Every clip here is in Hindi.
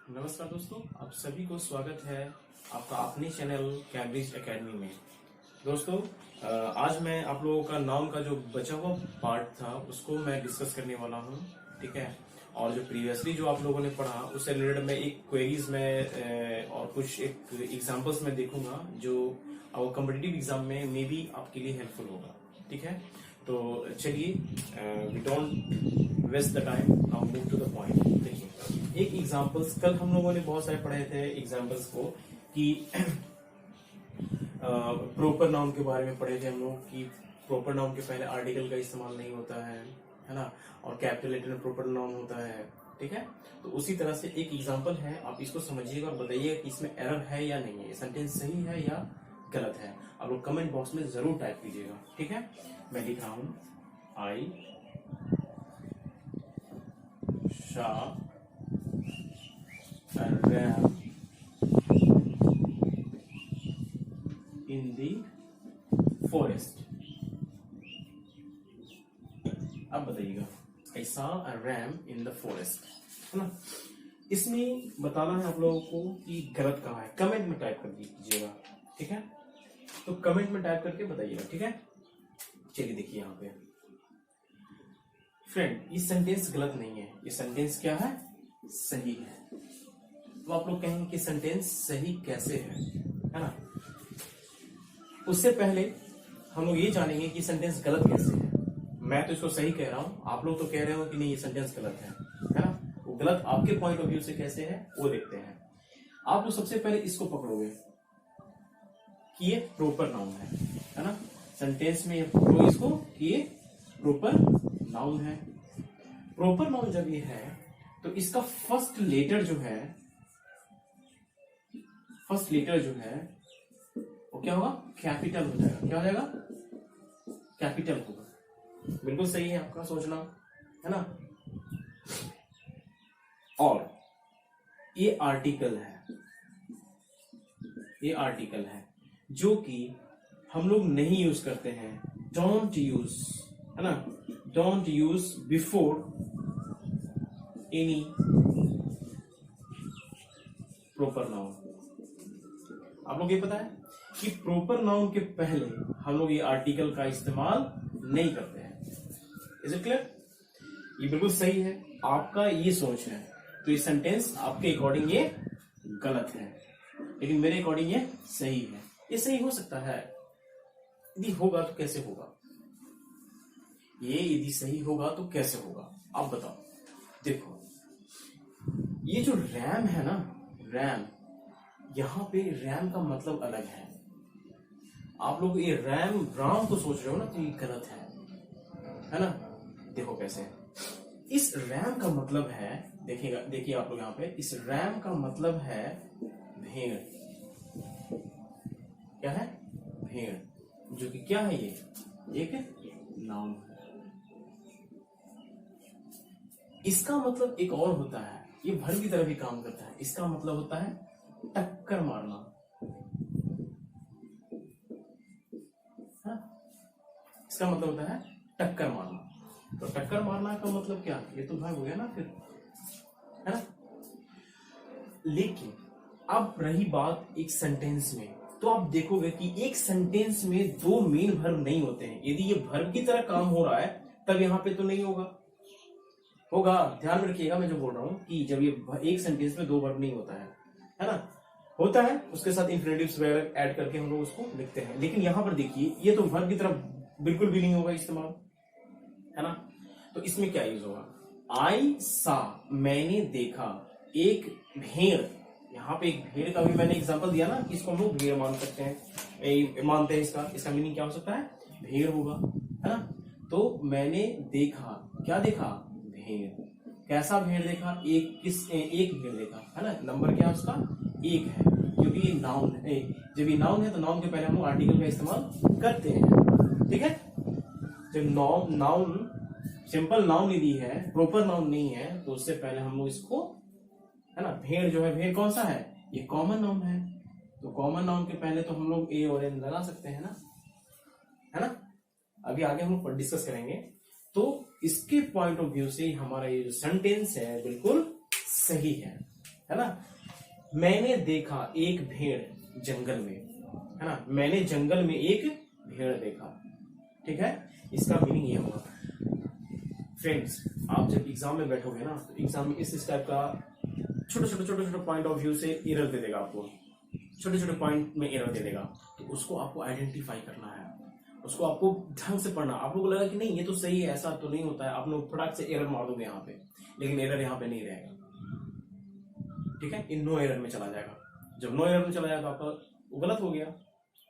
नमस्कार दोस्तों, आप सभी को स्वागत है आपका अपने चैनल कैम्ब्रिज एकेडमी में। दोस्तों, आज मैं आप लोगों का नाउन का जो बचा हुआ पार्ट था उसको मैं डिस्कस करने वाला हूं, ठीक है। और जो प्रीवियसली जो आप लोगों ने पढ़ा उससे रिलेटेड मैं एक क्वेरीज में और कुछ एक एग्जांपल्स में देखूंगा जो और कॉम्पिटिटिव एग्जाम में मे बी आपके लिए हेल्पफुल होगा, ठीक है। तो चलिए, we don't waste the time, now move to the point. देखिए, एक एग्जांपल्स कल हम लोगों ने बहुत सारे पढ़े थे एग्जांपल्स को कि प्रॉपर नाउन के बारे में पढ़े थे हम लोग कि प्रॉपर नाउन के पहले आर्टिकल का इस्तेमाल नहीं होता है ना, और कैपिटल लेटर में प्रॉपर नाउन होता है, ठीक है। तो उसी तरह से एक एग्जांपल है, आप इसको समझिएगा और बताइएगा कि इसमें एरर है या नहीं है, सेंटेंस सही है या गलत है। आप लोग कमेंट बॉक्स में जरूर टाइप कीजिएगा, ठीक है। मैं लिख रहा हूं, आई shop and ram in the forest। अब बताइएगा, I saw a ram in the forest, है ना। इसमें बताना है आप लोगों को कि गलत कहाँ है, कमेंट में टाइप कर दीजिएगा, ठीक है। तो कमेंट में टाइप करके बताइएगा, ठीक है। चलिए देखिए यहाँ पे फ्रेंड, ये सेंटेंस गलत नहीं है, ये सेंटेंस क्या है, सही है। तो आप लोग कहेंगे कि सेंटेंस सही कैसे है ना। उससे पहले हम लोग ये जानेंगे कि सेंटेंस गलत कैसे है। मैं तो इसको सही कह रहा हूं, आप लोग तो कह रहे हो कि नहीं ये सेंटेंस गलत है ना। वो गलत आपके पॉइंट ऑफ व्यू से कैसे है वो देखते हैं। आप लोग सबसे पहले इसको पकड़ोगे कि ये प्रॉपर नाउन है ना। सेंटेंस में पकड़ो इसको कि ये प्रॉपर नाउन है। प्रॉपर नाउन जब ये है तो इसका फर्स्ट लेटर जो है वो क्या होगा, कैपिटल हो जाएगा। क्या हो जाएगा, कैपिटल होगा। बिल्कुल सही है आपका सोचना, है ना। और ये आर्टिकल है जो कि हम लोग नहीं यूज करते हैं, डोंट यूज, है ना। Don't use before any proper noun. आप लोग ये पता है कि प्रॉपर नाउन के पहले हम लोग ये आर्टिकल का इस्तेमाल नहीं करते हैं। Is it clear? ये बिल्कुल सही है, आपका ये सोच है। तो ये सेंटेंस आपके अकॉर्डिंग ये गलत है, लेकिन मेरे अकॉर्डिंग ये सही है। ये सही हो सकता है, यदि होगा तो कैसे होगा, ये यदि सही होगा तो कैसे होगा आप बताओ। देखो, ये जो रैम है ना, रैम, यहां पे रैम का मतलब अलग है। आप लोग ये राम तो सोच रहे हो ना, तो ये गलत है ना। देखो कैसे, इस रैम का मतलब है, देखिएगा, देखिए आप लोग यहाँ पे, इस रैम का मतलब है भेड़। क्या है, भेड़, जो कि क्या है, ये एक नाउन है। इसका मतलब एक और होता है, ये वर्ब की तरह भी काम करता है। इसका मतलब होता है टक्कर मारना। इसका मतलब होता है टक्कर मारना। तो टक्कर मारना का मतलब क्या, ये तो वर्ब हो गया ना फिर, है ना। लेकिन अब रही बात एक सेंटेंस में, तो आप देखोगे कि एक सेंटेंस में दो मेन वर्ब नहीं होते हैं। यदि ये वर्ब की तरह काम हो रहा है तब यहां पे तो नहीं होगा। ध्यान में रखिएगा मैं जो बोल रहा हूं कि जब ये एक सेंटेंस में दो वर्ब नहीं होता है ना, होता है उसके साथ इंफिनिटिव्स वगैरह ऐड करके हम लोग उसको लिखते हैं। लेकिन यहां पर देखिए, ये तो वर्ब की तरफ बिल्कुल भी नहीं होगा इस्तेमाल, है ना। तो इसमें क्या यूज होगा, आई सा, मैंने देखा, एक भेड़। यहाँ पे एक भेड़ का भी मैंने एग्जांपल दिया ना कि इसको हम लोग भेड़ मान सकते हैं, मानते हैं। इसका मीनिंग क्या हो सकता है, भेड़ होगा, है ना। तो मैंने देखा, क्या देखा, भेड़। कैसा भेड़ देखा, एक भेड़ देखा, है ना। नंबर क्या है उसका, एक है, क्योंकि ये नाउन है। जब ये नाउन है तो नाउन के पहले हम लोग आर्टिकल का इस्तेमाल करते हैं, ठीक है। जब नाउन सिंपल नाउन यदि है, प्रॉपर नाउन नहीं है, तो उससे पहले हम लोग इसको, है ना। भेड़ जो है, भेड़ कौन सा है, ये कॉमन नाउन है। तो कॉमन नाउन के पहले तो हम लोग ए और एन लगा सकते हैं ना, है ना। अभी आगे हम लोग डिस्कस करेंगे। तो इसके पॉइंट ऑफ व्यू से हमारा ये जो सेंटेंस है बिल्कुल सही है। है ना। मैंने देखा एक भेड़ जंगल में, है ना, मैंने जंगल में एक भेड़ देखा। ठीक है, इसका मीनिंग ये होगा फ्रेंड्स, आप जब एग्जाम में बैठोगे ना तो एग्जाम में इस टाइप का छोटे छोटे पॉइंट ऑफ व्यू से एरर दे देगा आपको, छोटे छोटे पॉइंट में एरर दे देगा, तो उसको आपको आइडेंटिफाई करना है, उसको आपको ढंग से पढ़ना। आप लोगों को लगा कि नहीं ये तो सही है, ऐसा तो नहीं होता है, आप लोग फटाक से एरर मार दोगे यहाँ पे, लेकिन एरर यहाँ पे नहीं रहेगा। ठीक है, इन नो एरर में चला जाएगा। जब नो एरर में चला जाएगा तो आपका वो गलत हो गया।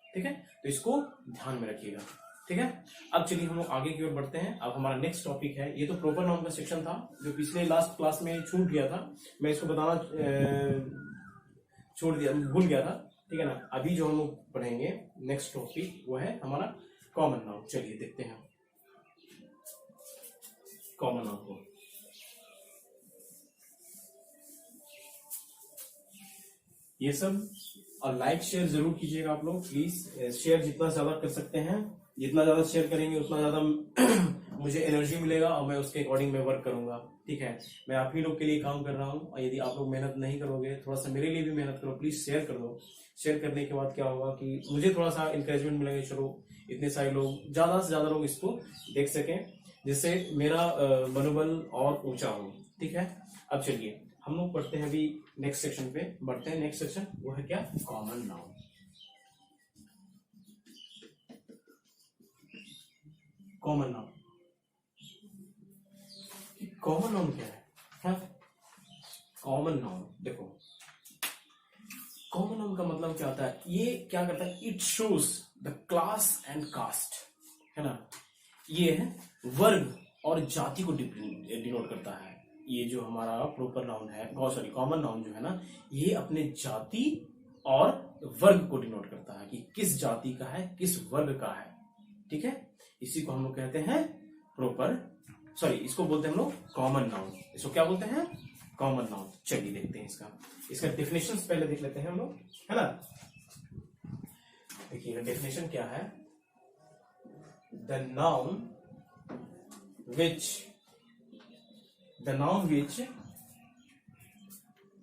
ठीक है, तो इसको ध्यान में रखिएगा। ठीक है, अब चलिए हम लोग आगे की ओर बढ़ते हैं। अब हमारा नेक्स्ट टॉपिक है, ये तो प्रॉपर नाउन का सेक्शन था जो पिछले लास्ट क्लास में छूट गया था, मैं इसको बताना छोड़ दिया, भूल गया था। ठीक है ना, अभी जो हम लोग पढ़ेंगे नेक्स्ट टॉपिक वो है हमारा कॉमन नाउन। चलिए देखते हैं कॉमन नाउन को। ये सब और लाइक शेयर जरूर कीजिएगा आप लोग प्लीज, शेयर जितना ज्यादा कर सकते हैं, जितना ज्यादा शेयर करेंगे उतना ज्यादा मुझे एनर्जी मिलेगा और मैं उसके अकॉर्डिंग में वर्क करूंगा। ठीक है, मैं आप ही लोग के लिए काम कर रहा हूँ, और यदि आप लोग मेहनत नहीं करोगे, थोड़ा सा मेरे लिए भी मेहनत करो प्लीज, शेयर कर दो। शेयर करने के बाद क्या होगा कि मुझे थोड़ा सा इंकरेजमेंट मिलेगा, चलो इतने सारे लोग, ज्यादा से ज्यादा लोग इसको देख सकें, जिससे मेरा मनोबल और ऊंचा हो। ठीक है, अब चलिए हम लोग पढ़ते हैं, अभी नेक्स्ट सेक्शन पे बढ़ते हैं। नेक्स्ट सेक्शन वो है क्या, common noun. Common noun, common noun क्या है? कॉमन नाउन देखो, कॉमन नाउन का मतलब क्या होता है, ये क्या करता है, it shows the class and caste, है ना, ये वर्ग और जाति को डिनोट करता है। ये जो हमारा प्रॉपर नाउन है, सॉरी कॉमन नाउन जो है ना, ये अपने जाति और वर्ग को डिनोट करता है कि किस जाति का है, किस वर्ग का है। ठीक है, इसी को हम लोग कहते हैं प्रॉपर, सॉरी इसको बोलते हैं हम लोग कॉमन नाउन। इसको क्या बोलते हैं, कॉमन नाउन। चलिए देखते हैं इसका डेफिनेशन पहले देख लेते हैं हम लोग, है ना। देखिए डेफिनेशन क्या है, the noun which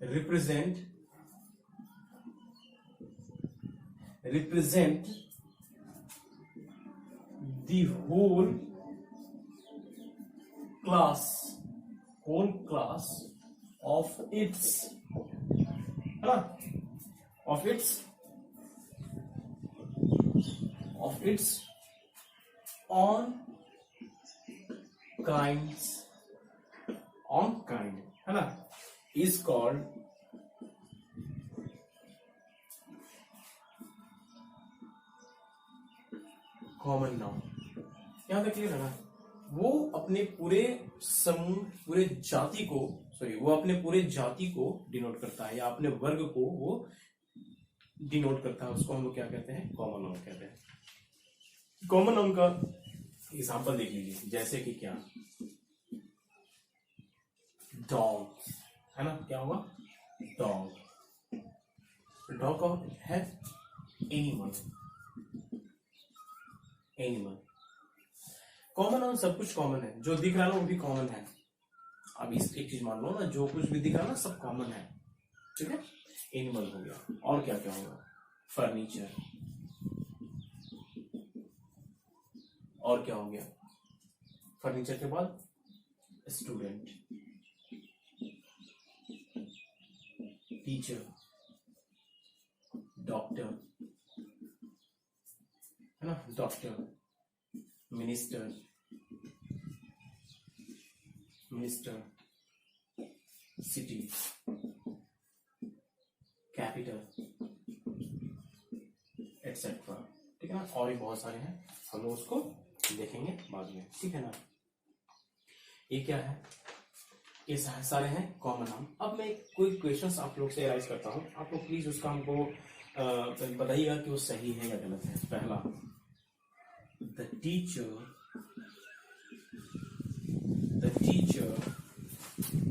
represent the whole class of its, है ना, of its on kind, है ना, is called कॉमन नाउन। यहां तक क्लियर है ना, वो अपने पूरे समूह, पूरे जाति को, सॉरी वो अपने पूरे जाति को डिनोट करता है, या अपने वर्ग को वो डिनोट करता है, उसको हम लोग क्या कहते हैं, कॉमन नाउन कहते हैं। कॉमन नाउन का एग्जांपल देख लीजिए, जैसे कि क्या, डॉग, है ना, क्या होगा, डॉग, डॉग का है एनिमल। कॉमन नाउन सब कुछ कॉमन है, जो दिख रहा है ना वो भी कॉमन है। अब इस एक चीज मान लो ना, जो कुछ भी दिख रहा है ना सब कॉमन है। ठीक है, एनिमल हो गया, और क्या क्या होगा, फर्नीचर, और क्या हो गया, फर्नीचर के बाद स्टूडेंट, टीचर, डॉक्टर, है ना, doctor, minister, city, capital, etcetera. ठीक है ना, और भी बहुत सारे हैं, हम लोग उसको देखेंगे बाद में। ठीक है ना, ये क्या है, ये सारे हैं कॉमन नाउन। अब मैं कोई क्वेश्चंस आप लोग से राइज करता हूं, आप लोग प्लीज उसका हमको बताइएगा कि वो सही है या गलत है। पहला, the teacher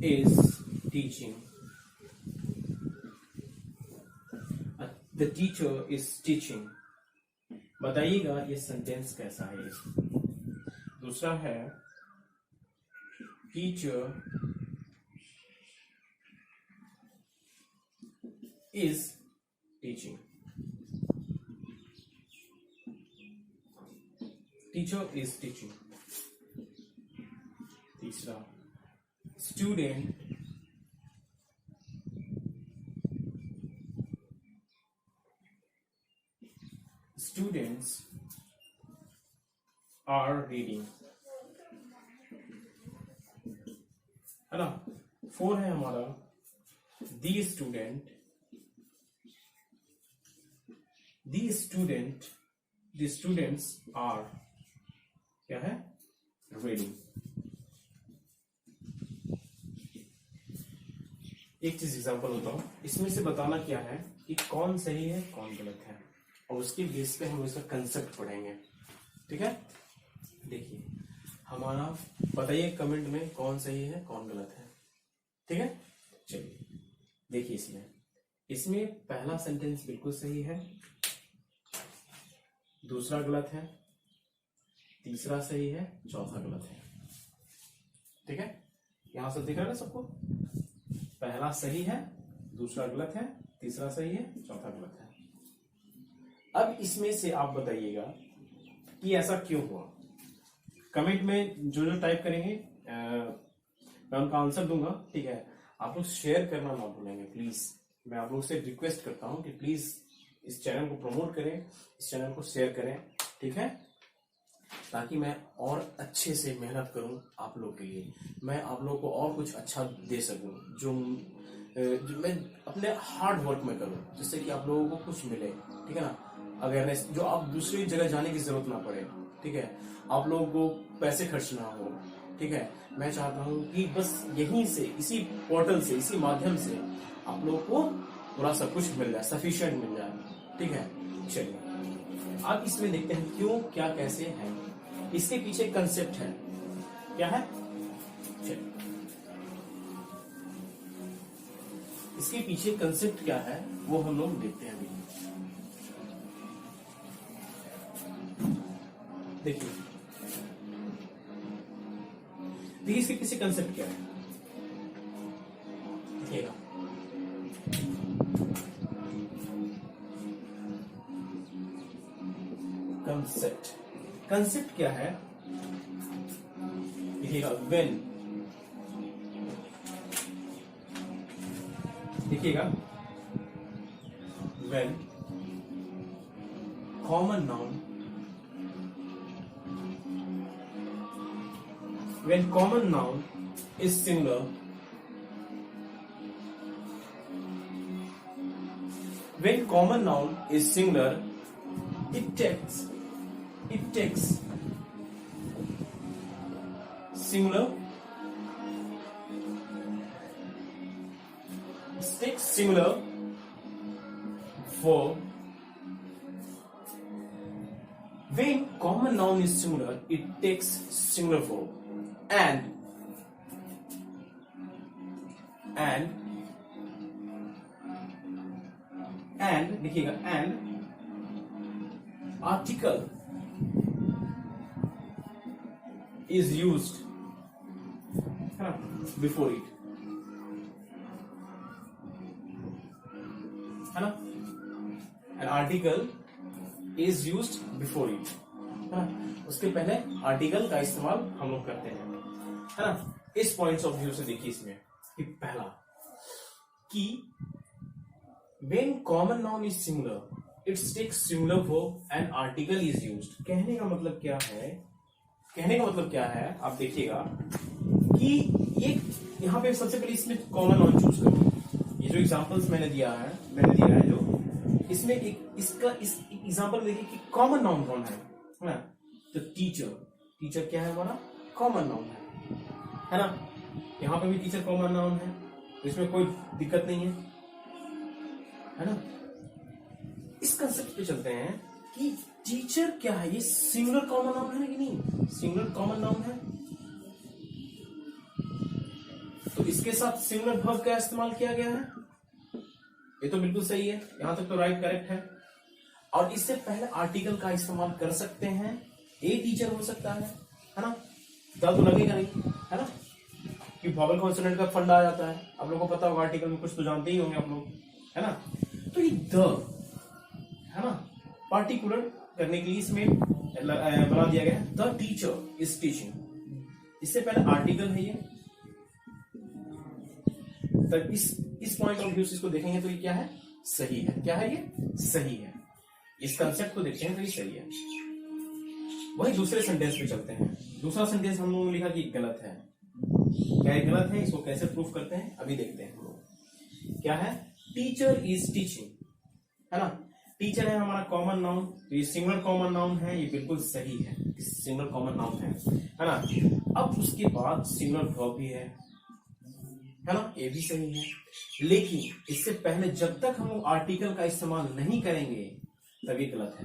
is teaching. The teacher is teaching. बताइएगा ये सेंटेंस कैसा है। दूसरा है, teacher is teaching. Teacher is teaching. तीसरा, student students are reading, है ना। 4 है हमारा the student the students are क्या है reading। एक चीज एग्जांपल होता हूं, इसमें से बताना क्या है कि कौन सही है कौन गलत है, और उसके बेस पे हम इसका कंसेप्ट पढ़ेंगे। ठीक है, देखिए हमारा बताइए कमेंट में कौन सही है कौन गलत है। ठीक है, चलिए देखिए इसमें पहला सेंटेंस बिल्कुल सही है, दूसरा गलत है, तीसरा सही है, चौथा गलत है। ठीक है, यहां से दिख रहा है ना सबको, पहला सही है, दूसरा गलत है, तीसरा सही है, चौथा गलत है। अब इसमें से आप बताइएगा कि ऐसा क्यों हुआ। कमेंट में जो जो टाइप करेंगे मैं उनका आंसर दूंगा। ठीक है, आप लोग शेयर करना ना भूलेंगे प्लीज। मैं आप लोग से रिक्वेस्ट करता हूं कि प्लीज इस चैनल को प्रमोट करें, इस चैनल को शेयर करें। ठीक है, ताकि मैं और अच्छे से मेहनत करूं आप लोग के लिए, मैं आप लोग को और कुछ अच्छा दे सकूं, जो मैं अपने हार्ड वर्क में करूं, जिससे कि आप लोगों को कुछ मिले। ठीक है ना, अवेयरनेस, जो आप दूसरी जगह जाने की जरूरत ना पड़े। ठीक है, आप लोगों को पैसे खर्च ना हो। ठीक है, मैं चाहता हूं कि बस यहीं से, इसी पोर्टल से, इसी माध्यम से आप लोगों को पूरा सब कुछ मिल जाए, सफिशिएंट मिल जाए। ठीक है, चलिए आप इसमें देखते हैं क्यों, क्या, कैसे है। इसके पीछे कंसेप्ट है, क्या है, चलिए इसके पीछे कंसेप्ट क्या है वो हम लोग देखते हैं अभी। देखिए इसके पीछे कंसेप्ट क्या है, देखिएगा। कंसेप्ट क्या है, देखिएगा। व्हेन, देखिएगा, when common noun, when common noun is singular, when common noun is singular, it takes singular, singular verb. When common noun is singular, it takes singular verb. And देखिएगा, and article is used before it, है ना। an article is used before it, है ना, उसके पहले आर्टिकल का इस्तेमाल हम लोग करते हैं, है ना। इस पॉइंट्स ऑफ व्यू से देखिए इसमें कि पहला कि when common noun is singular, it takes singular verb and article is used. कहने का मतलब क्या है, कहने का मतलब क्या है, आप देखिएगा कि ये यहाँ पे सबसे पहले इसमें कॉमन नाउन चूज करो। ये जो एग्जांपल्स मैंने दिया है जो इसमें एक इसका इस एग्जांपल देखिए कि कॉमन नाउन कौन है ना। तो टीचर क्या है हमारा, कॉमन नाउन है ना। यहाँ पे भी टीचर कॉमन नाउन है, तो इसमें कोई दिक्कत नहीं है ना। इस कंसेप्ट पे चलते हैं कि टीचर क्या है, ये सिंगुलर कॉमन नाउन है कि नहीं, सिंगुलर कॉमन नाउन है। तो इसके साथ सिंगुलर वर्ब का इस्तेमाल किया गया है, ये तो बिल्कुल सही है, यहां तक तो राइट करेक्ट है। और इससे पहले आर्टिकल का इस्तेमाल कर सकते हैं, ए टीचर हो सकता है ना। ज्यादा तो लगेगा नहीं, है ना, कि वॉवल कॉन्सोनेंट का फंडा आ जाता है। आप लोगों को पता होगा, आर्टिकल में कुछ तो जानते ही होंगे आप लोग, है ना। तो ये द है ना, पार्टिकुलर करने के लिए इसमें बना दिया गया है द टीचर इज टीचिंग। इससे पहले आर्टिकल है ये, तब इस पॉइंट ऑफ व्यू से इसको देखेंगे तो ये क्या है, सही है। क्या है ये, सही है। इस कंसेप्ट को देखते हैं तो ये सही है। वही दूसरे सेंटेंस पे चलते हैं। दूसरा सेंटेंस हम लोगों ने लिखा कि गलत है। क्या ये गलत है, इसको कैसे प्रूफ करते हैं अभी देखते हैं हम लोग। क्या है, टीचर इज टीचिंग, है ना। टीचर है हमारा कॉमन नाउन, तो ये सिंगुलर कॉमन नाउन है, ये बिल्कुल सही है, सिंगुलर कॉमन नाउन है ना। अब उसके बाद सिंगुलर वर्ब भी है ना, ये भी सही है। लेकिन इससे पहले जब तक हम लोग आर्टिकल का इस्तेमाल नहीं करेंगे तब ये गलत है।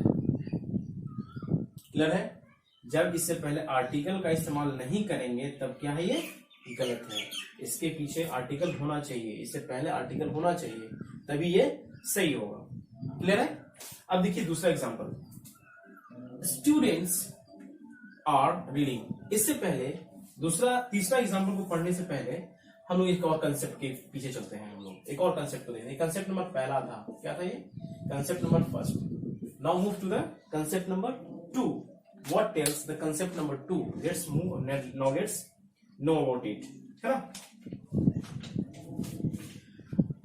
क्लियर है, जब इससे पहले आर्टिकल का इस्तेमाल नहीं करेंगे तब क्या है, ये गलत है। इसके पीछे आर्टिकल होना चाहिए, इससे पहले आर्टिकल होना चाहिए, तभी ये सही होगा। क्लियर है। अब देखिए दूसरा एग्जांपल, स्टूडेंट्स आर रीडिंग। इससे पहले तीसरा एग्जांपल को पढ़ने से पहले हम लोग एक और कंसेप्ट के पीछे चलते हैं। हम लोग एक और कंसेप्ट को देखें। कंसेप्ट नंबर पहला था, क्या था ये, concept number first. Now move to the concept number 2। What tells the concept number 2? Let's move, now let's know about it, है ना।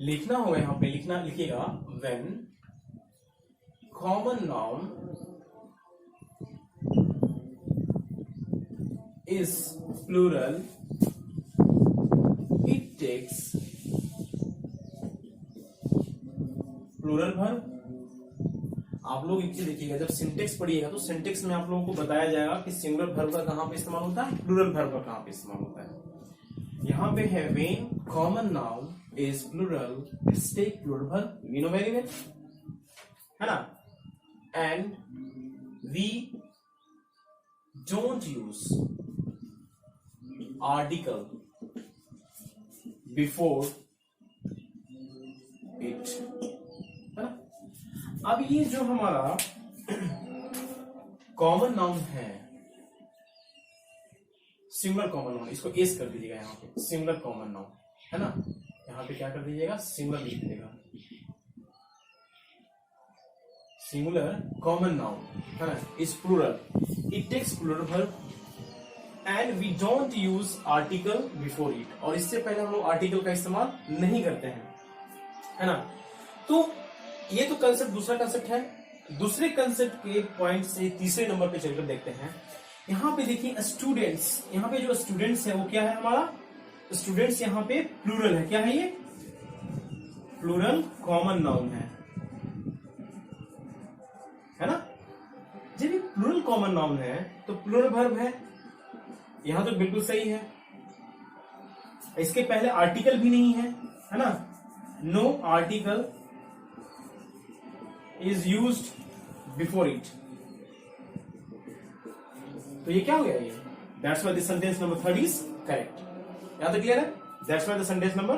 लिखना होगा यहां पे, लिखिएगा when common noun is plural it takes plural verb. आप लोग एक चीज देखिएगा, जब सिंटेक्स पढ़िएगा तो सिंटेक्स में आप लोगों को बताया जाएगा कि सिंगुलर वर्ब का कहां पे इस्तेमाल होता है, प्लूरल वर्ब का कहां पे इस्तेमाल होता है। यहां पे है when common noun is plural it's take plural verb, we know very well, है ना। And we don't use article before it, है ना। अब ये जो हमारा कॉमन नाउन है, सिंगुलर कॉमन नाउन, इसको एस कर दीजिएगा यहां पे, सिंगुलर कॉमन नाउन, है ना। यहां पे क्या कर दीजिएगा, सिंगुलर लिख दीजिएगा, सिंगुलर कॉमन नाउन, है ना, is plural, it takes plural verb and we don't use article before it. और इससे पहले हम लोग आर्टिकल का इस्तेमाल नहीं करते हैं, है ना। तो ये तो कंसेप्ट, दूसरा कंसेप्ट है। दूसरे कंसेप्ट के पॉइंट से तीसरे नंबर पे चलकर देखते हैं। यहां पे देखिए स्टूडेंट्स, यहां पे जो स्टूडेंट्स है वो क्या है हमारा, स्टूडेंट्स यहां पे प्लूरल है। क्या है ये, प्लूरल कॉमन नाउन है ना। जब ये प्लूरल कॉमन नाउन है तो प्लूरल वर्ब है, यहां तो बिल्कुल सही है। इसके पहले आर्टिकल भी नहीं है ना। No article is used before it, तो ये क्या हो गया, ये that's why the sentence number 3 is correct. यहां तक क्लियर है, that's why the sentence number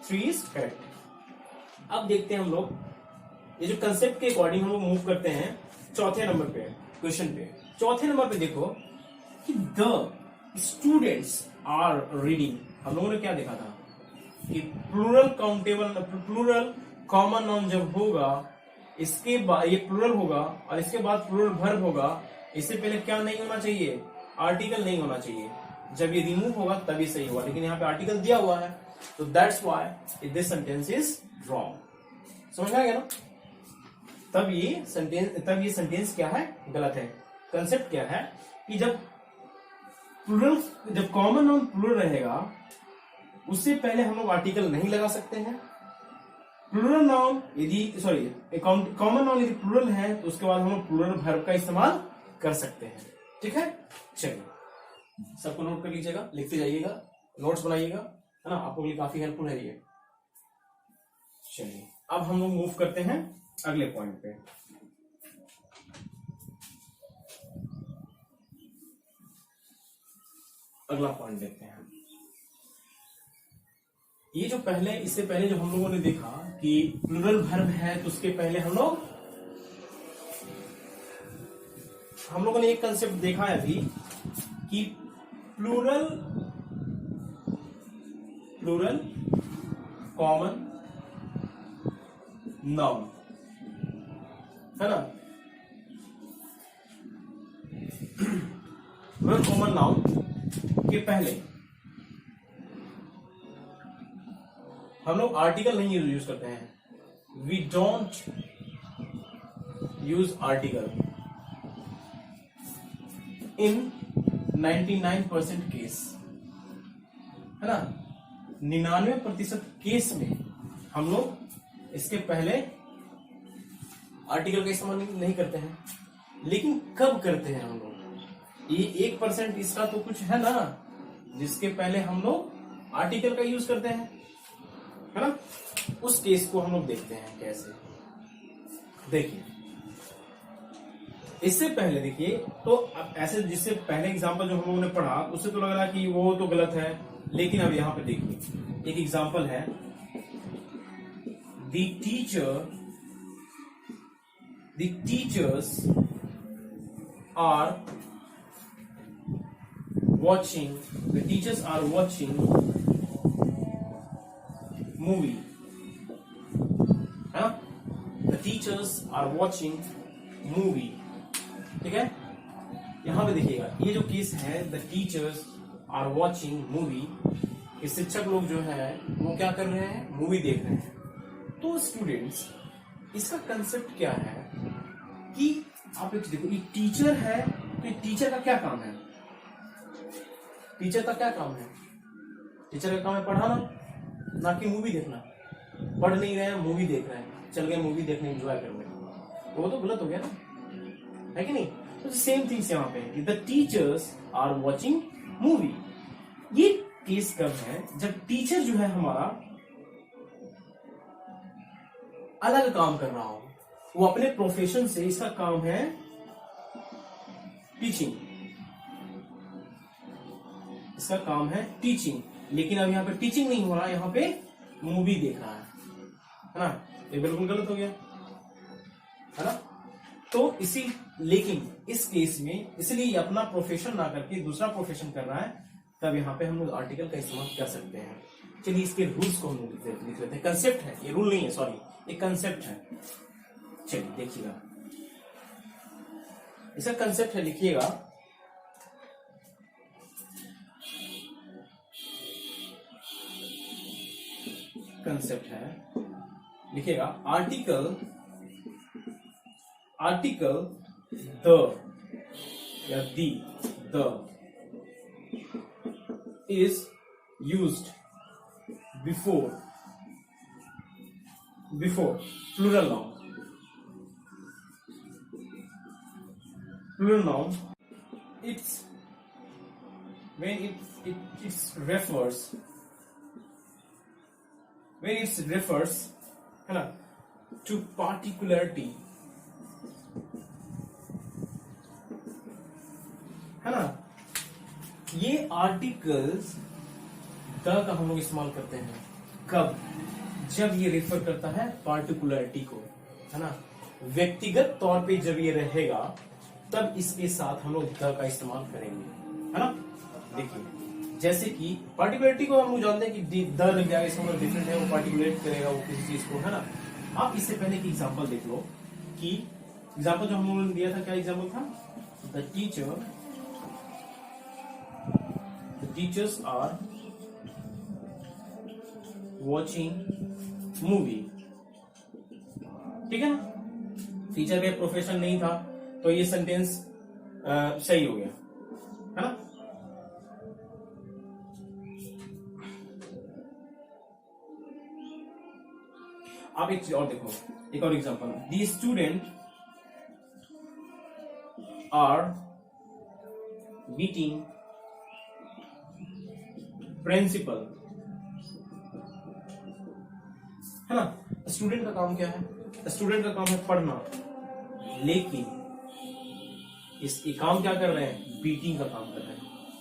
3 is correct. अब देखते हैं हम लोग, ये जो कंसेप्ट के अकॉर्डिंग हम लोग मूव करते हैं चौथे नंबर पे, क्वेश्चन पे। चौथे नंबर पे देखो कि द स्टूडेंट्स आर रीडिंग। हम लोगों ने क्या देखा था कि plural countable, plural common noun जब होगा, इसके बाद ये प्लूरल होगा और इसके बाद प्लूरल वर्ब होगा, इससे पहले क्या नहीं होना चाहिए, आर्टिकल नहीं होना चाहिए। जब ये रिमूव होगा तभी सही होगा, लेकिन यहाँ पे आर्टिकल दिया हुआ है, तो that's why this sentence is wrong. समझ में आ गया ना। तब ये सेंटेंस क्या है, गलत है। कंसेप्ट क्या है कि जब कॉमन नाउन प्लूरल रहेगा उससे पहले हम लोग आर्टिकल नहीं लगा सकते हैं। प्लूरल नाउन यदि कॉमन नाउन यदि प्लूरल है तो उसके बाद हम लोग प्लूरल वर्ब का इस्तेमाल कर सकते हैं। ठीक है, चलिए सबको नोट कर लीजिएगा, लिखते जाइएगा, नोट्स बनाइएगा, है ना, आपको लिए काफी हेल्पफुल है ये। चलिए अब हम लोग मूव करते हैं अगले पॉइंट पे। अगला पॉइंट देखते हैं। ये जो इससे पहले जो हम लोगों ने देखा कि प्लूरल वर्ब है तो उसके पहले हम लोगों ने एक कंसेप्ट देखा है अभी कि प्लूरल कॉमन नाउन, है ना। वर्ड कॉमन नाउन के पहले हम लोग आर्टिकल नहीं यूज करते हैं, we don't use article in 99% case, है ना। 99% केस में हम लोग इसके पहले आर्टिकल का इस्तेमाल नहीं करते हैं। लेकिन कब करते हैं हम लोग, ये 1% इसका तो कुछ है ना जिसके पहले हम लोग आर्टिकल का यूज करते हैं, है ना। उस केस को हम लोग देखते हैं कैसे। देखिए इससे पहले देखिए, तो अब ऐसे जिससे पहले एग्जांपल जो हम लोगों ने पढ़ा उससे तो लग रहा कि वो तो गलत है, लेकिन अब यहां पे देखिए एक एग्जांपल है, the teachers are watching, the teachers are watching movie, है ना। The teachers are watching movie, ठीक है। यहां पे देखिएगा ये जो केस है, the teachers are watching movie, ये शिक्षक लोग जो है वो क्या कर रहे हैं, मूवी देख रहे हैं। तो स्टूडेंट्स इसका कंसेप्ट क्या है कि आप एक देखो, ये टीचर है तो टीचर का क्या काम है, टीचर का क्या काम है, टीचर का काम है पढ़ाना, ना कि मूवी देखना। पढ़ नहीं रहे हैं, मूवी देख रहे हैं, चल गए मूवी देखने एंजॉय करने, तो वो तो गलत हो गया ना, है कि नहीं। तो सेम थिंग्स यहाँ पे, the teachers are watching movie. ये केस कब है, जब टीचर जो है हमारा अलग काम कर रहा हो, वो अपने प्रोफेशन से, इसका काम है टीचिंग, इसका काम है टीचिंग, लेकिन अब यहाँ पे टीचिंग नहीं हो रहा, यहाँ पे मूवी देख रहा है ना। ये बिल्कुल गलत हो गया, है ना। तो इसी, लेकिन इस केस में इसलिए अपना प्रोफेशन ना करके दूसरा प्रोफेशन कर रहा है, तब यहाँ पे हम लोग आर्टिकल का इस्तेमाल कर सकते हैं। चलिए इसके रूल्स को हम लोग लिख लेते हैं। कंसेप्ट है, ये रूल नहीं है, सॉरी, ये कंसेप्ट है। चलिए देखिएगा, इसका कंसेप्ट है, लिखिएगा, कंसेप्ट है, लिखिएगा, आर्टिकल द या the is used before plural noun, it's when it refers है ना to particularity, है ना। ये आर्टिकल्स द का हम लोग इस्तेमाल करते हैं कब, जब ये रेफर करता है पार्टिकुलरिटी को, है ना। व्यक्तिगत तौर पे जब ये रहेगा तब इसके साथ हम लोग द का इस्तेमाल करेंगे, है ना। देखिए जैसे कि पार्टिकुलरिटी को हम लोग जानते हैं कि द लग जाएगा, इसका मतलब डिफरेंट है, वो पार्टिकुलेट करेगा वो किसी चीज को, है ना। आप इससे पहले की एग्जांपल देख लो, कि एग्जांपल जो हम लोगों ने दिया था, क्या एग्जांपल था, the teachers are watching movie, ठीक है ना। टीचर का प्रोफेशन नहीं था तो ये सेंटेंस सही हो गया, है ना। आप एक चीज और देखो, एक और example, the student are meeting principal, है ना। स्टूडेंट का काम क्या है, स्टूडेंट का काम है पढ़ना, लेकिन इसके काम क्या कर रहे हैं, बीटिंग का काम कर रहे हैं।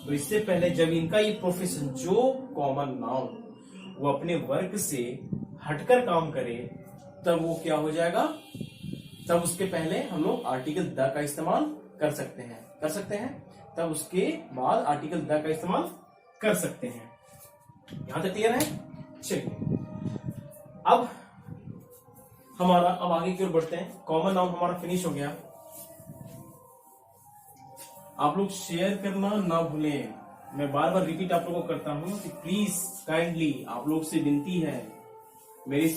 तो इससे पहले जब इनका ये प्रोफेशन जो कॉमन नाउन वो अपने वर्क से हटकर काम करे, तब वो क्या हो जाएगा, तब उसके पहले हम लोग आर्टिकल द का इस्तेमाल कर सकते हैं, तब उसके बाद आर्टिकल द का इस्तेमाल कर सकते हैं। यहां तक क्लियर है। चलिए अब हमारा अब आगे की ओर बढ़ते हैं। कॉमन नाउन हमारा फिनिश हो गया। आप लोग शेयर करना ना भूलें। मैं बार बार रिपीट आप लोगों को करता हूं कि प्लीज काइंडली आप लोग से विनती है, मेरे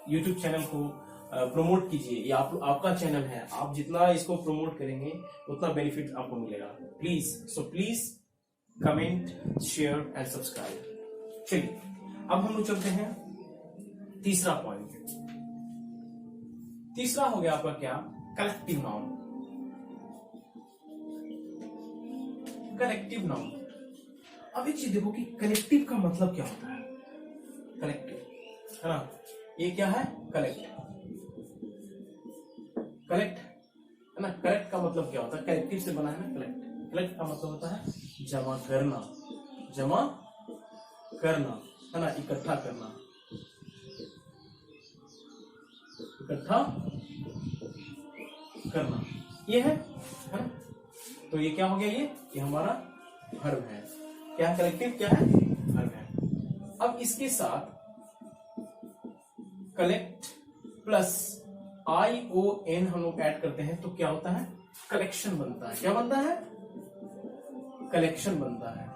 यूट्यूब चैनल को प्रमोट कीजिए। ये आपका चैनल है, आप जितना इसको प्रमोट करेंगे उतना बेनिफिट आपको मिलेगा। Please, so please comment, share and subscribe. चलिए अब हम लोग चलते हैं तीसरा पॉइंट। तीसरा हो गया आपका क्या, कलेक्टिव नाउन। कलेक्टिव नाउन, अब एक चीज देखो कि कलेक्टिव का मतलब क्या होता है। कलेक्टिव है ना, ये क्या है, कलेक्ट। कलेक्ट है ना, कलेक्ट का मतलब क्या होता है, कलेक्टिव से बना है ना कलेक्ट। कलेक्ट का मतलब होता है जमा करना, जमा करना है ना, इकट्ठा करना, इकट्ठा करना, ये है ना। तो ये क्या हो गया, ये हमारा वर्ब है। क्या है, कलेक्टिव क्या है, वर्ब है। अब इसके साथ कलेक्ट प्लस ION हम लोग ऐड करते हैं तो क्या होता है, कलेक्शन बनता है। क्या बनता है, कलेक्शन बनता है।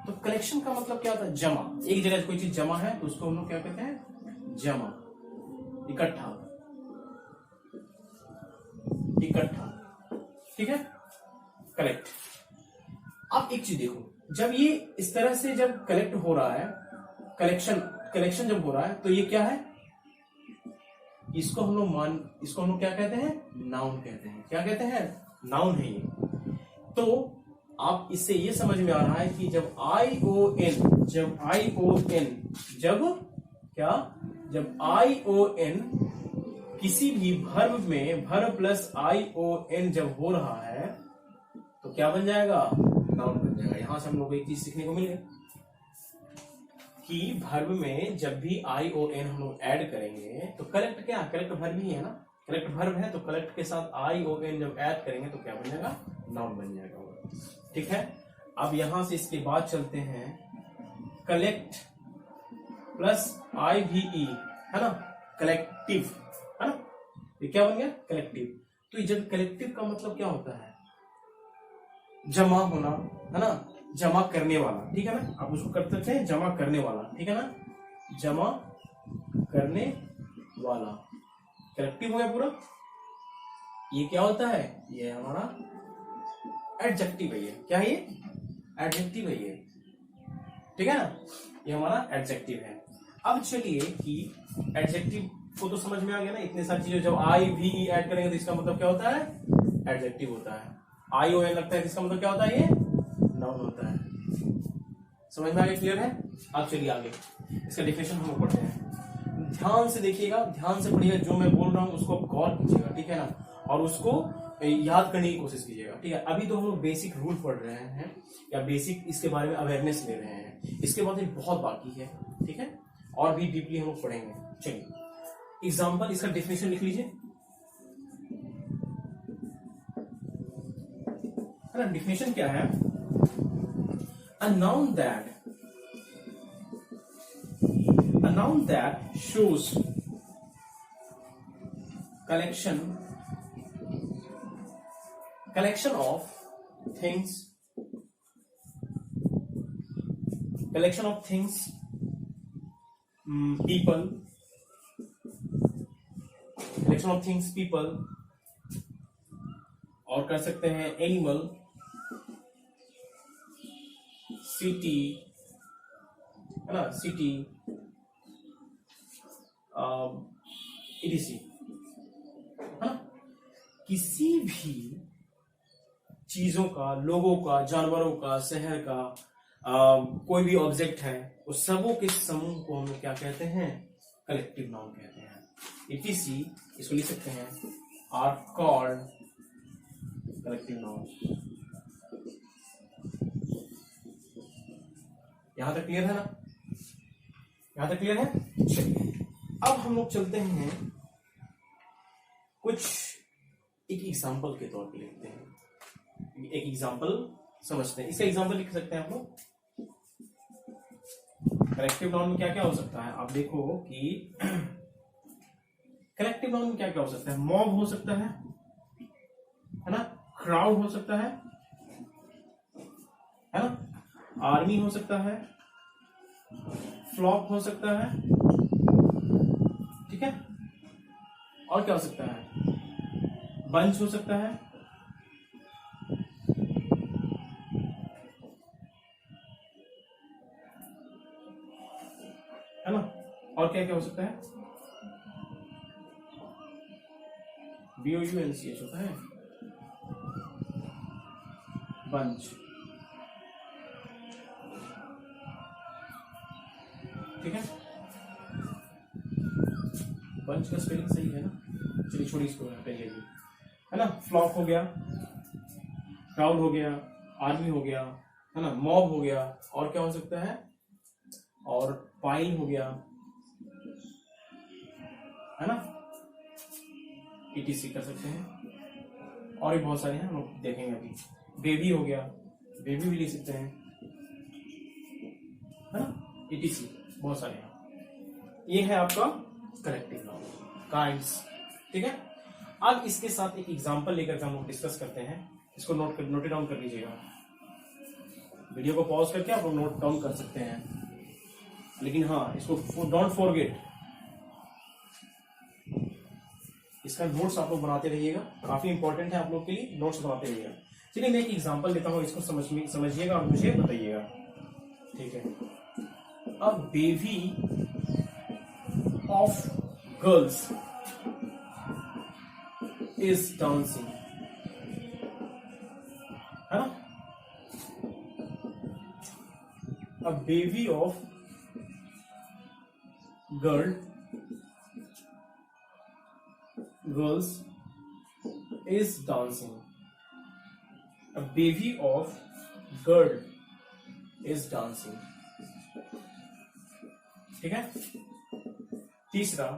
तो कलेक्शन का मतलब क्या होता है, जमा। एक जगह कोई चीज जमा है तो उसको हम लोग क्या कहते हैं, जमा, इकट्ठा, इकट्ठा, ठीक है, कलेक्ट। अब एक चीज देखो, जब ये इस तरह से जब कलेक्ट हो रहा है, कलेक्शन जब हो रहा है तो ये क्या है, इसको हम लोग क्या कहते हैं, नाउन कहते हैं। क्या कहते हैं, नाउन है ये। तो आप इससे ये समझ में आ रहा है कि जब ION किसी भी वर्ब में वर्ब प्लस ION जब हो रहा है तो क्या बन जाएगा, नाउन बन जाएगा। यहां से हम लोग को एक चीज सीखने को मिले कि वर्ब में जब भी ION हम लोग ऐड करेंगे तो कलेक्ट क्या, कलेक्ट वर्ब ही है ना, कलेक्ट वर्ब है तो कलेक्ट के साथ ION जब ऐड करेंगे तो क्या बन जाएगा, नाउन बन जाएगा। ठीक है, अब यहां से इसके बाद चलते हैं, कलेक्ट प्लस IVE है ना, कलेक्टिव है ना, ये क्या बन गया, कलेक्टिव। तो जब कलेक्टिव का मतलब क्या होता है, जमा होना है ना, जमा करने वाला, ठीक है ना, आप उसको करते थे जमा करने वाला, ठीक है ना, जमा करने वाला, कलेक्टिव हो गया पूरा। ये क्या होता है, ये हमारा एडजेक्टिव है। ये क्या है, ये एडजेक्टिव है ये, ठीक है ना, ये हमारा एडजेक्टिव है। अब चलिए कि एडजेक्टिव को तो समझ में आ गया ना, इतने सारी चीजें जब IVE ऐड करेंगे तो इसका मतलब क्या होता है, एडजेक्टिव होता है। ION लगता है तो इसका मतलब क्या होता है, ये नाउन होता है। समझ में आ गया, क्लियर है। अब चलिए आगे इसका डेफिनेशन हम लोग पढ़ते हैं। ध्यान से देखिएगा, ध्यान से पढ़िएगा, जो मैं बोल रहा हूं उसको गौर कीजिएगा, ठीक है ना, और उसको याद करने की कोशिश कीजिएगा, ठीक है। अभी तो हम लोग बेसिक रूल पढ़ रहे हैं या बेसिक इसके बारे में अवेयरनेस ले रहे हैं, इसके बाद बहुत बाकी है, ठीक है, और भी डीपली हम लोग पढ़ेंगे। चलिए एग्जाम्पल, इसका डेफिनेशन लिख लीजिए। डेफिनेशन क्या है, a noun that shows collection of things, people, और कर सकते हैं एनिमल, सिटी है ना, सिटी, etc है ना, किसी भी चीजों का, लोगों का, जानवरों का, शहर का, कोई भी ऑब्जेक्ट है, उस सबों के समूह को हम लोग क्या कहते हैं, कलेक्टिव नाउन कहते हैं। etc इसको लिख सकते हैं, आर कॉल्ड कलेक्टिव नाउन। यहां तक क्लियर है ना, यहां तक क्लियर है। चलिए अब हम लोग चलते हैं, कुछ एक एग्जांपल के तौर पे लिखते हैं, एक एग्जांपल समझते हैं। इसका एग्जांपल लिख सकते हैं आप लोग। कलेक्टिव नाउन में क्या क्या हो सकता है, आप देखो कि कलेक्टिव नाउन में क्या क्या हो सकता है? मॉब हो सकता है ना, क्राउड हो सकता है ना, आर्मी हो सकता है, फ्लॉक हो सकता है, ठीक है, और क्या हो सकता है? बंच हो सकता है ना, और क्या क्या हो सकता है? BOUNCH होता है, बंच, ठीक है। बंच का स्पेलिंग सही है ना? चलिए छोड़िए इसको, पहले भी है ना। फ्लॉक हो गया, क्राउड हो गया, आर्मी हो गया, है ना, मॉब हो गया, और क्या हो सकता है? और पाइल हो गया, है ना, ETC कर सकते हैं, और भी बहुत सारे हैं, हम लोग देखेंगे अभी। बेबी हो गया, बेबी भी लिख सकते हैं, है ना, ETC बहुत सारे हैं। ये है आपका कलेक्टिव नाउन, काइंड्स, ठीक है। अब इसके साथ एक एग्जांपल लेकर के हम लोग डिस्कस करते हैं। इसको नोट डाउन कर लीजिएगा, वीडियो को पॉज करके आप लोग नोट डाउन कर सकते हैं, लेकिन हाँ इसको डोंट फॉरगेट, इसका नोट्स आप लोग बनाते रहिएगा, काफी इंपॉर्टेंट है आप लोग के लिए, नोट्स बनाते रहिएगा। चलिए मैं एक एग्जांपल देता हूं, इसको समझिएगा और मुझे बताइएगा, ठीक है। अब baby of girls is dancing, है ना। A baby of girls is dancing. A baby of girl is dancing. ठीक है। तीसरा,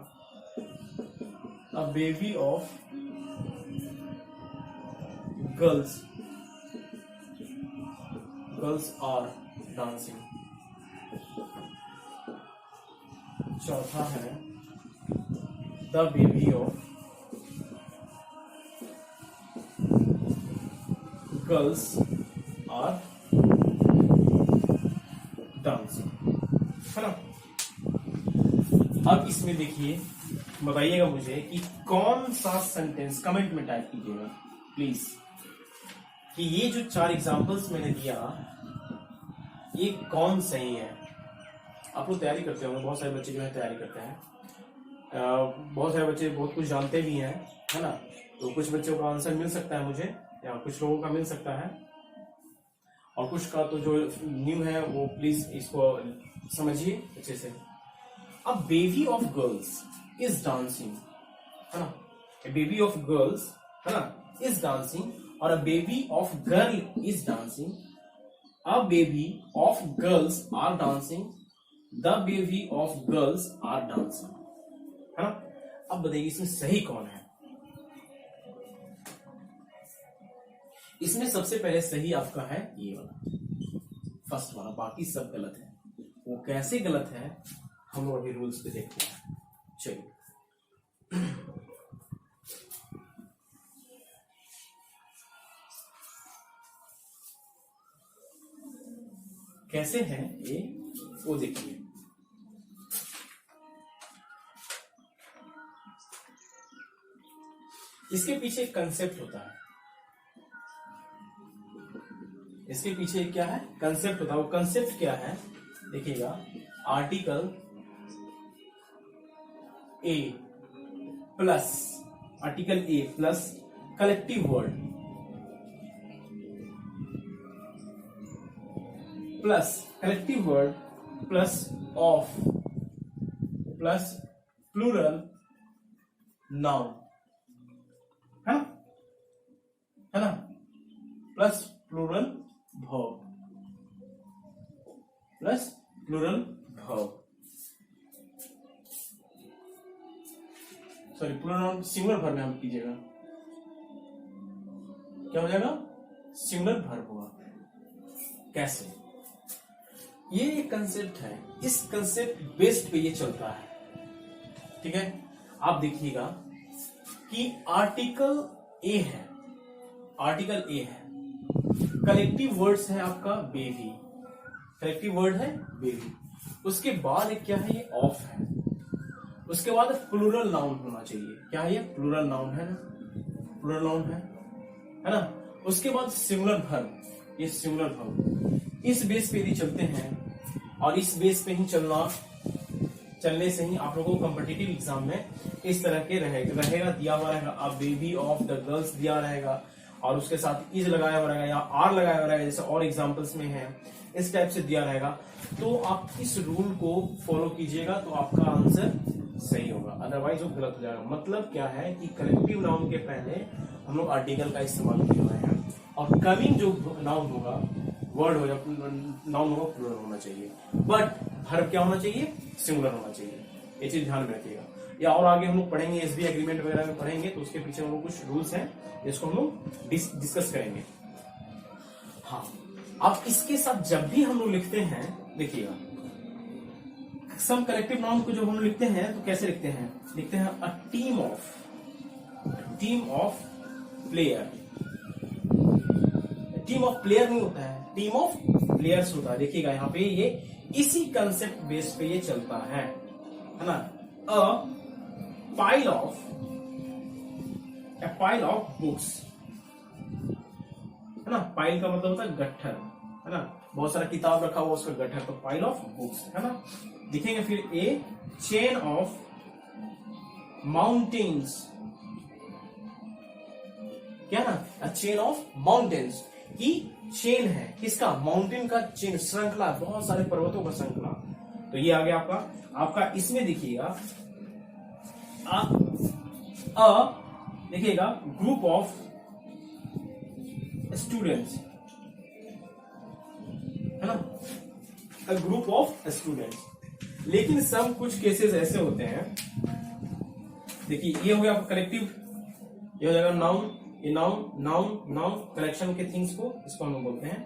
a baby of girls are dancing. चौथा है the baby of girls are dancing, है ना। अब इसमें देखिए, बताइएगा मुझे कि कौन सा सेंटेंस, कमेंट में टाइप कीजिएगा प्लीज, कि ये जो 4 एग्जांपल्स मैंने दिया ये कौन सही है। आप लोग तैयारी करते होंगे, बहुत सारे बच्चे जो है तैयारी करते हैं, बहुत सारे बच्चे बहुत कुछ जानते भी हैं, है ना। तो कुछ बच्चों का आंसर मिल सकता है मुझे, या कुछ लोगों का मिल सकता है, और कुछ का तो जो न्यू है वो प्लीज इसको समझिए अच्छे से। अब baby of girls is dancing, है ना, बेबी ऑफ गर्ल्स, है ना, इज डांसिंग, और a baby of girl is dancing, a baby of girls are dancing, the baby of girls are dancing, है ना। अब बताइए इसमें सही कौन है? इसमें सबसे पहले सही आपका है ये वाला, फर्स्ट वाला, बाकी सब गलत है। वो कैसे गलत है हम लोग अभी रूल्स पे देखते हैं। चलिए कैसे है ये, वो देखिए। इसके पीछे एक कंसेप्ट होता है, इसके पीछे क्या है? कंसेप्ट होता है। वो कंसेप्ट क्या है देखिएगा, article A plus collective word plus of plus plural noun, है ना, plus plural verb, sorry plural singular verb में हम कीजिएगा, क्या हो जाएगा? सिंगुलर वर्ब होगा। कैसे? ये एक कंसेप्ट है, इस कंसेप्ट बेस्ड पे ये चलता है, ठीक है। आप देखिएगा कि आर्टिकल ए है, आर्टिकल ए है, कलेक्टिव वर्ड्स है आपका बेबी, कलेक्टिव वर्ड है बेबी, उसके बाद एक क्या है, ये ऑफ है, उसके बाद प्लूरल नाउन होना चाहिए, क्या है ये, प्लूरल नाउन है ना, प्लूरल नाउन है ना, उसके बाद सिंगुलर वर्ब, ये सिंगुलर वर्ब, इस बेस पे यदि चलते हैं और इस बेस पे ही चलने से ही आप लोगों को कॉम्पिटिटिव एग्जाम में इस तरह के रहेगा दिया हुआ रहेगा, अब बेबी ऑफ द गर्ल्स दिया रहेगा और उसके साथ इज लगाया हुआ रहेगा या आर लगाया हुआ रहेगा, जैसे और एग्जांपल्स में है, इस टाइप से दिया रहेगा। तो आप इस रूल को फॉलो कीजिएगा तो आपका आंसर सही होगा, अदरवाइज वो गलत हो जाएगा। मतलब क्या है कि कलेक्टिव नाउन के पहले हम लोग आर्टिकल का इस्तेमाल किए हुए हैं और कमिंग जो नाउन होगा, वर्ड हो या नाउन होगा, प्लूरल होना चाहिए, बट वर्ब क्या होना चाहिए, सिंगुलर होना चाहिए, ये चीज ध्यान में रखिएगा। या और आगे हम लोग पढ़ेंगे, एसबी एग्रीमेंट वगैरह में पढ़ेंगे तो उसके पीछे हम लोग कुछ रूल्स हैं जिसको हम लोग डिस्कस करेंगे। हाँ, अब इसके साथ जब भी हम लोग लिखते हैं, देखिएगा सम कलेक्टिव नाउन को जब हम लिखते हैं तो कैसे लिखते हैं, लिखते हैं a team of player, team of player नहीं होता है, टीम ऑफ प्लेयर्स होता है। देखिएगा यहाँ पे ये इसी कंसेप्ट बेस पे ये चलता है ना, अ पाइल ऑफ बुक्स, है ना, पाइल का मतलब होता है गट्ठर, है ना, बहुत सारा किताब रखा हुआ उसका गट्ठर, तो पाइल ऑफ बुक्स, है ना। दिखेंगे फिर ए चेन ऑफ माउंटेन्स, क्या ना, अ चेन ऑफ माउंटेन्स, की चेन है, किसका, माउंटेन का चेन, श्रृंखला, बहुत सारे पर्वतों का श्रृंखला। तो ये आ गया आपका इसमें देखिएगा देखिएगा ग्रुप ऑफ स्टूडेंट्स, है ना, अ ग्रुप ऑफ स्टूडेंट्स। लेकिन सब कुछ केसेस ऐसे होते हैं, देखिए ये हो गया कलेक्टिव, ये हो जाएगा नाउन, ये नाउन कलेक्शन के थिंग्स को, इसको हम लोग बोलते हैं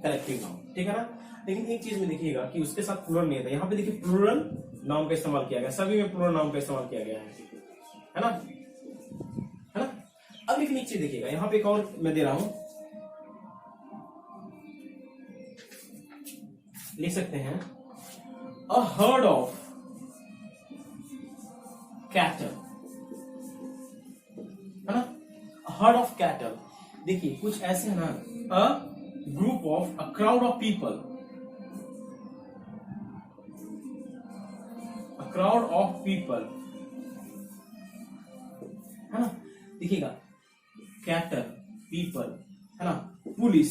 कलेक्टिव नाउन, ठीक है ना। लेकिन एक चीज में देखिएगा कि उसके साथ प्लूरल नहीं था, यहाँ पे देखिए प्लूरल नाउन का इस्तेमाल किया गया, सभी में प्लूरल नाउन का इस्तेमाल किया गया है ना। अब लेकिन एक चीज देखिएगा, यहाँ पे एक और मैं दे रहा हूं, लिख सकते हैं अ हर्ड ऑफ कैटल, है ना, हर्ड ऑफ कैटल। देखिए कुछ ऐसे है ना, a group of, a crowd of people, a crowd of people, है ना। देखिएगा कैटल, पीपल, है ना, पुलिस,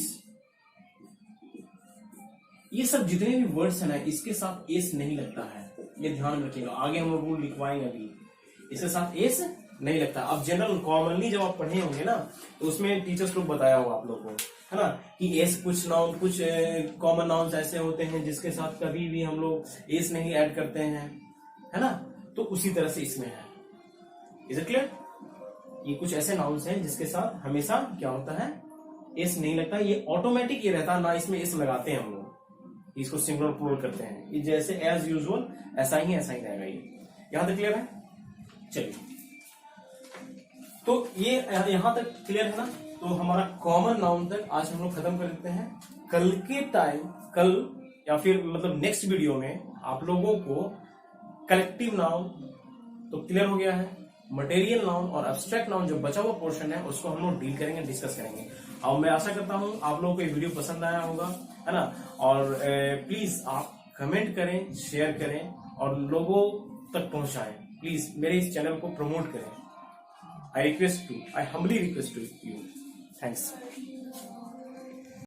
ये सब जितने भी वर्ड्स है ना, इसके साथ एस नहीं लगता है, ये ध्यान में रखिएगा। आगे हम रूल लिखवाएंगे अभी, इसके साथ एस नहीं लगता। अब जनरल कॉमनली जब आप पढ़े होंगे ना, तो उसमें टीचर्स लोग बताया होगा आप लोगों को, है ना, कि एस कुछ नाउन, कुछ कॉमन नाउन्स ऐसे होते हैं जिसके साथ कभी भी हम लोग एस नहीं ऐड करते हैं, है ना। तो उसी तरह से इसमें है, इज इट क्लियर। ये कुछ ऐसे नाउन्स हैं जिसके साथ हमेशा क्या होता है, एस नहीं लगता, ये ऑटोमेटिक ये रहता है ना, इसमें एस लगाते हैं हम लोग, इसको सिंगुलर प्लूरल करते हैं, ये जैसे एज यूजुअल ऐसा ही रहेगा। ये यहां तक क्लियर है, चलिए। तो ये यहां तक क्लियर है ना। तो हमारा कॉमन नाउन तक आज हम लोग खत्म कर देते हैं। कल के टाइम, कल या फिर मतलब नेक्स्ट वीडियो में आप लोगों को कलेक्टिव नाउन तो क्लियर हो गया है, मटेरियल नाउन और एब्स्ट्रैक्ट नाउन जो बचा हुआ पोर्शन है उसको हम लोग डील करेंगे, डिस्कस करेंगे। और मैं आशा करता हूं आप लोगों को ये वीडियो पसंद आया होगा, है ना। और प्लीज आप कमेंट करें, शेयर करें और लोगों तक पहुंचाएं। प्लीज मेरे इस चैनल को प्रमोट करें। I humbly request to you. Thanks.